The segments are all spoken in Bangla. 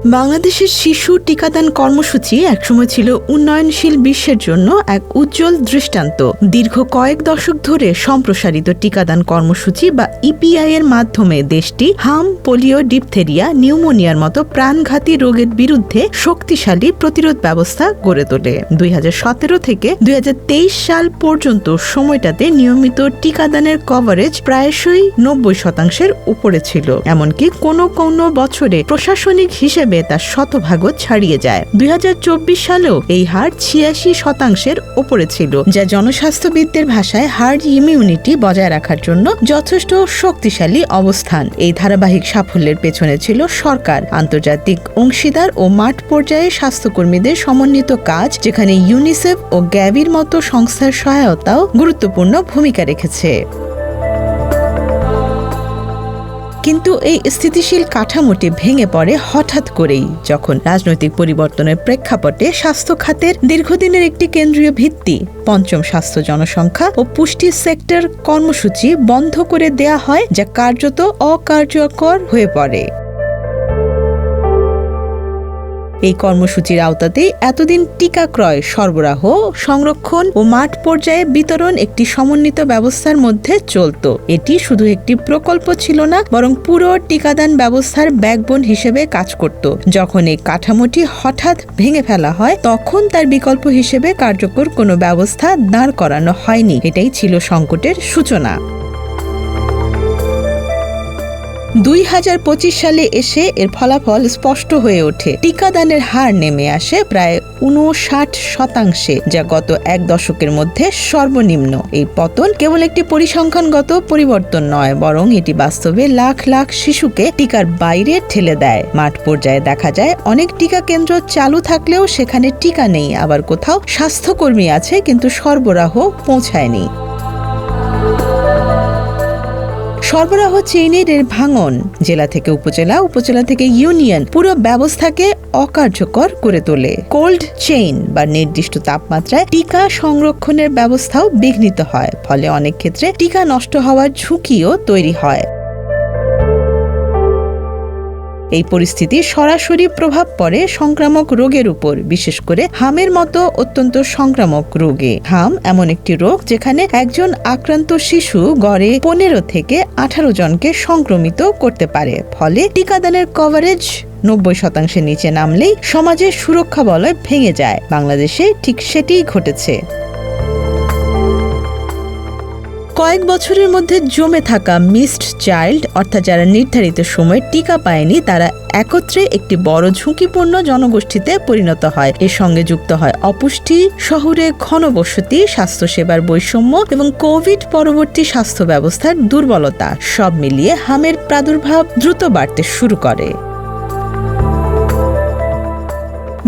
বাংলাদেশের শিশু টিকাদান কর্মসূচি একসময় ছিল উন্নয়নশীল বিশ্বের জন্য এক উজ্জ্বল দৃষ্টান্ত। দীর্ঘ কয়েক দশক ধরে সম্প্রসারিত টিকাদান কর্মসূচি বা ইপিআই এর মাধ্যমে দেশটি হাম, পোলিও, ডিপথেরিয়া, নিউমোনিয়ার মতো প্রাণঘাতী রোগের বিরুদ্ধে শক্তিশালী প্রতিরোধ ব্যবস্থা গড়ে তোলে। 2017 থেকে 2023 সাল পর্যন্ত সময়টাতে নিয়মিত টিকাদানের কভারেজ প্রায়শই 90% উপরে ছিল। এমনকি কোনো কোনো বছরে প্রশাসনিক হিসেবে তার শতভাগও ছাড়িয়ে যায়। 2024 সালেও এই হার 86% উপরে ছিল, যা জনস্বাস্থ্যবিদদের ভাষায় হার্ড ইমিউনিটি বজায় রাখার জন্য যথেষ্ট শক্তিশালী অবস্থান। এই ধারাবাহিক সাফল্যের পেছনে ছিল সরকার, আন্তর্জাতিক অংশীদার ও মাঠ পর্যায়ে স্বাস্থ্যকর্মীদের সমন্বিত কাজ, যেখানে ইউনিসেফ ও গ্যাভির মতো সংস্থার সহায়তাও গুরুত্বপূর্ণ ভূমিকা রেখেছে। কিন্তু এই স্থিতিশীল কাঠামোটি ভেঙে পড়ে হঠাৎ করেই, যখন রাজনৈতিক পরিবর্তনের প্রেক্ষাপটে স্বাস্থ্য খাতের দীর্ঘদিনের একটি কেন্দ্রীয় ভিত্তি, পঞ্চম স্বাস্থ্য, জনসংখ্যা ও পুষ্টি সেক্টর কর্মসূচি বন্ধ করে দেয়া হয়, যা কার্যত অকার্যকর হয়ে পড়ে। এই কর্মসূচির আওতাতেই এতদিন টিকা ক্রয়, সরবরাহ, সংরক্ষণ ও মাঠ পর্যায়ে বিতরণ একটি সমন্বিত ব্যবস্থার মধ্যে চলত। এটি শুধু একটি প্রকল্প ছিল না, বরং পুরো টিকাদান ব্যবস্থার ব্যাকবোন হিসেবে কাজ করত। যখন এই কাঠামোটি হঠাৎ ভেঙে ফেলা হয়, তখন তার বিকল্প হিসেবে কার্যকর কোনো ব্যবস্থা দাঁড় করানো হয়নি। এটাই ছিল সংকটের সূচনা। 2025 সালে এসে এর ফলাফল স্পষ্ট হয়ে ওঠে। টিকাদানের হার নেমে আসে প্রায় 59%, যা গত এক দশকের মধ্যে সর্বনিম্ন। এই পতন কেবল একটি পরিসংখ্যানগত পরিবর্তন নয়, বরং এটি বাস্তবে লাখ লাখ শিশুকে টিকার বাইরে ঠেলে দেয়। মাঠ পর্যায়ে দেখা যায় অনেক টিকা কেন্দ্র চালু থাকলেও সেখানে টিকা নেই, আবার কোথাও স্বাস্থ্যকর্মী আছে কিন্তু সরবরাহ পৌঁছায়নি। সরবরাহ চেইনের এর ভাঙন জেলা থেকে উপজেলা, উপজেলা থেকে ইউনিয়ন পুরো ব্যবস্থাকে অকার্যকর করে তোলে। কোল্ড চেইন বা নির্দিষ্ট তাপমাত্রায় টিকা সংরক্ষণের ব্যবস্থাও বিঘ্নিত হয়, ফলে অনেক ক্ষেত্রে টিকা নষ্ট হওয়ার ঝুঁকিও তৈরি হয়। এই পরিস্থিতির সরাসরি প্রভাব পড়ে সংক্রামক রোগের উপর, বিশেষ করে হামের মতো অত্যন্ত সংক্রামক রোগে। হাম এমন একটি রোগ যেখানে একজন আক্রান্ত শিশু গড়ে 15 থেকে 18 জনকে সংক্রমিত করতে পারে। ফলে টিকাদানের কভারেজ 90% নিচে নামলেই সমাজের সুরক্ষা বলয় ভেঙে যায়। বাংলাদেশে ঠিক সেটিই ঘটেছে। কয়েক বছরের মধ্যে জমে থাকা মিসড চাইল্ড, অর্থাৎ যারা নির্ধারিত সময়ে টিকা পায়নি, তারা একত্রে একটি বড় ঝুঁকিপূর্ণ জনগোষ্ঠীতে পরিণত হয়। এর সঙ্গে যুক্ত হয় অপুষ্টি, শহুরে ঘনবসতি, স্বাস্থ্যসেবার বৈষম্য এবং কোভিড পরবর্তী স্বাস্থ্য ব্যবস্থার দুর্বলতা। সব মিলিয়ে হামের প্রাদুর্ভাব দ্রুত বাড়তে শুরু করে।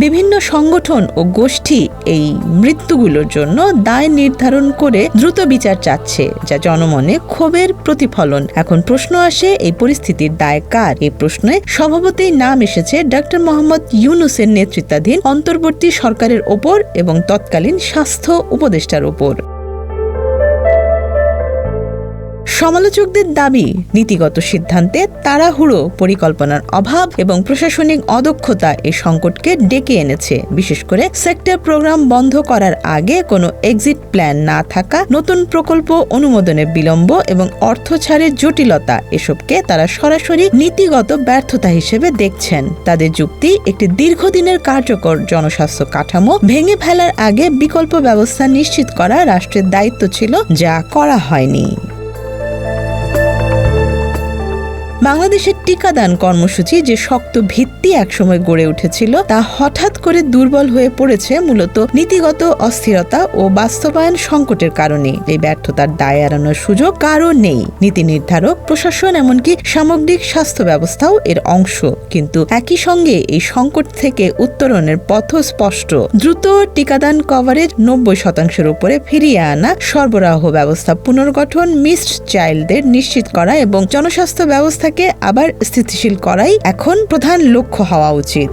বিভিন্ন সংগঠন ও গোষ্ঠী এই মৃত্যুগুলোর জন্য দায় নির্ধারণ করে দ্রুত বিচার চাচ্ছে, যা জনমনে ক্ষোভের প্রতিফলন। এখন প্রশ্ন আসে, এই পরিস্থিতির দায় কার? এই প্রশ্নে স্বভাবতই নাম এসেছে ডক্টর মোহাম্মদ ইউনূসের নেতৃত্বাধীন অন্তর্বর্তী সরকারের ওপর এবং তৎকালীন স্বাস্থ্য উপদেষ্টার ওপর। সমালোচকদের দাবি, নীতিগত সিদ্ধান্তে তাড়াহুড়ো, পরিকল্পনার অভাব এবং প্রশাসনিক অদক্ষতা এই সংকটকে ডেকে এনেছে। বিশেষ করে সেক্টর প্রোগ্রাম বন্ধ করার আগে কোনো এক্সিট প্ল্যান না থাকা, নতুন প্রকল্প অনুমোদনে বিলম্ব এবং অর্থ ছাড়ের জটিলতা, এসবকে তারা সরাসরি নীতিগত ব্যর্থতা হিসেবে দেখছেন। তাদের যুক্তি, একটি দীর্ঘদিনের কার্যকর জনস্বাস্থ্য কাঠামো ভেঙে ফেলার আগে বিকল্প ব্যবস্থা নিশ্চিত করা রাষ্ট্রের দায়িত্ব ছিল, যা করা হয়নি। বাংলাদেশের টিকাদান কর্মসূচি যে শক্ত ভিত্তি একসময় গড়ে উঠেছিল, তা হঠাৎ করে দুর্বল হয়ে পড়েছে মূলত নীতিগত অস্থিরতা ও বাস্তবায়ন সংকটের কারণে। এই ব্যর্থতার দায় এড়ানোর সুযোগ কারও নেই। নীতি নির্ধারক, প্রশাসন, এমনকি সামগ্রিক স্বাস্থ্য ব্যবস্থাও এর অংশ। কিন্তু একই সঙ্গে এই সংকট থেকে উত্তরণের পথ স্পষ্ট। দ্রুত টিকাদান কভারেজ 90% উপরে ফিরিয়ে আনা, সরবরাহ ব্যবস্থা পুনর্গঠন, মিসড চাইল্ডদের নিশ্চিত করা এবং জনস্বাস্থ্য ব্যবস্থা আবার স্থিতিশীল করাই এখন প্রধান লক্ষ্য হওয়া উচিত।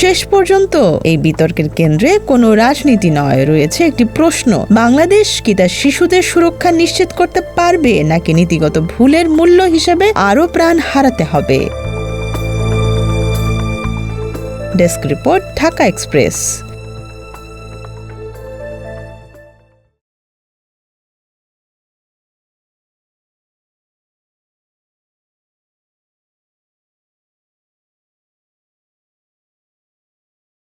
শেষ পর্যন্ত এই বিতর্কের কেন্দ্রে কোনো রাজনীতি নয়, রয়েছে একটি প্রশ্ন: বাংলাদেশ কি তার শিশুদের সুরক্ষা নিশ্চিত করতে পারবে, নাকি নীতিগত ভুলের মূল্য হিসেবে আরও প্রাণ হারাতে হবে? Desk report, Dhaka express.